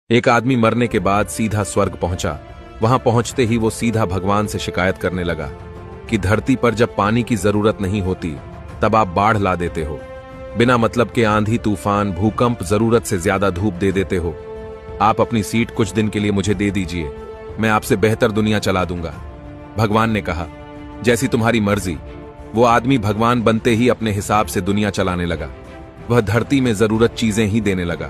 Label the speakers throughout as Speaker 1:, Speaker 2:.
Speaker 1: एक आदमी मरने के बाद सीधा स्वर्ग पहुंचा। वहां पहुंचते ही वो सीधा भगवान से शिकायत करने लगा कि धरती पर जब पानी की जरूरत नहीं होती तब आप बाढ़ ला देते हो, बिना मतलब के आंधी तूफान भूकंप जरूरत से ज्यादा धूप दे देते हो। आप अपनी सीट कुछ दिन के लिए मुझे दे दीजिए, मैं आपसे बेहतर दुनिया चला दूंगा। भगवान ने कहा, जैसी तुम्हारी मर्जी। वो आदमी भगवान बनते ही अपने हिसाब से दुनिया चलाने लगा। वह धरती में जरूरत चीजें ही देने लगा।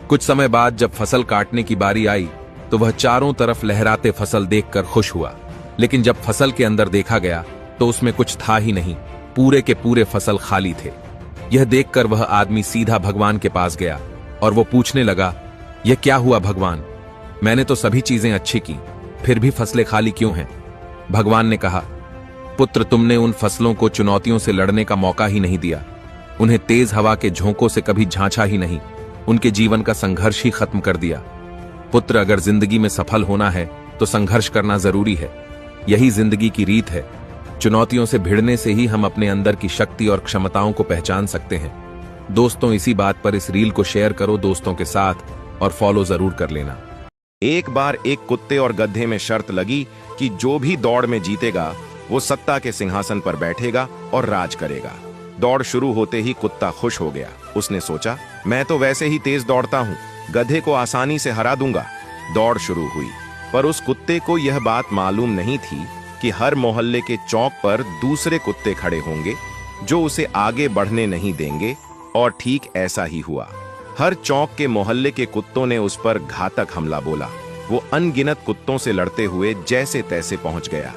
Speaker 1: कुछ समय बाद जब फसल काटने की बारी आई तो वह चारों तरफ लहराते फसल देखकर खुश हुआ, लेकिन जब फसल के अंदर देखा गया तो उसमें कुछ था ही नहीं। पूरे के पूरे फसल खाली थे। यह देखकर वह आदमी सीधा भगवान के पास गया और वो पूछने लगा, यह क्या हुआ भगवान? मैंने तो सभी चीजें अच्छी की, फिर भी फसलें खाली क्यों हैं? भगवान ने कहा, पुत्र, तुमने उन फसलों को चुनौतियों से लड़ने का मौका ही नहीं दिया। उन्हें तेज हवा के झोंकों से कभी झांचा ही नहीं। उनके जीवन का संघर्ष ही खत्म कर दिया। पुत्र, अगर जिंदगी में सफल होना है तो संघर्ष करना जरूरी है। यही जिंदगी की रीत है। चुनौतियों से भिड़ने से ही हम अपने अंदर की शक्ति और क्षमताओं को पहचान सकते हैं। दोस्तों, इसी बात पर इस रील को शेयर करो दोस्तों के साथ और फॉलो जरूर कर लेना।
Speaker 2: एक बार एक कुत्ते और गधे में शर्त लगी कि जो भी दौड़ में जीतेगा वो सत्ता के सिंहासन पर बैठेगा और राज करेगा। दौड़ शुरू होते ही कुत्ता खुश हो गया। उसने सोचा, मैं तो वैसे ही तेज दौड़ता हूँ, गधे को आसानी से हरा दूंगा। दौड़ शुरू हुई, पर उस कुत्ते को यह बात मालूम नहीं थी कि हर मोहल्ले के चौक पर दूसरे कुत्ते खड़े होंगे जो उसे आगे बढ़ने नहीं देंगे। और ठीक ऐसा ही हुआ। हर चौक के मोहल्ले के कुत्तों ने उस पर घातक हमला बोला। वो अनगिनत कुत्तों से लड़ते हुए जैसे तैसे पहुंच गया,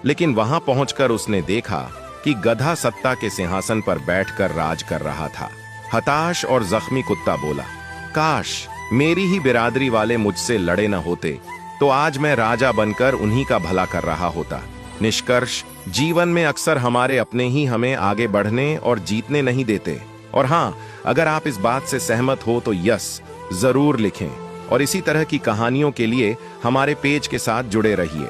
Speaker 2: लेकिन वहां पहुंचकर उसने देखा कि गधा सत्ता के सिंहासन पर बैठकर राज कर रहा था। हताश और जख्मी कुत्ता बोला, काश मेरी ही बिरादरी वाले मुझसे लड़े न होते, तो आज मैं राजा बनकर उन्हीं का भला कर रहा होता। निष्कर्ष, जीवन में अक्सर हमारे अपने ही हमें आगे बढ़ने और जीतने नहीं देते। और हाँ, अगर आप इस बात से सहमत हो तो यस जरूर लिखें और इसी तरह की कहानियों के लिए हमारे पेज के साथ जुड़े रहिए।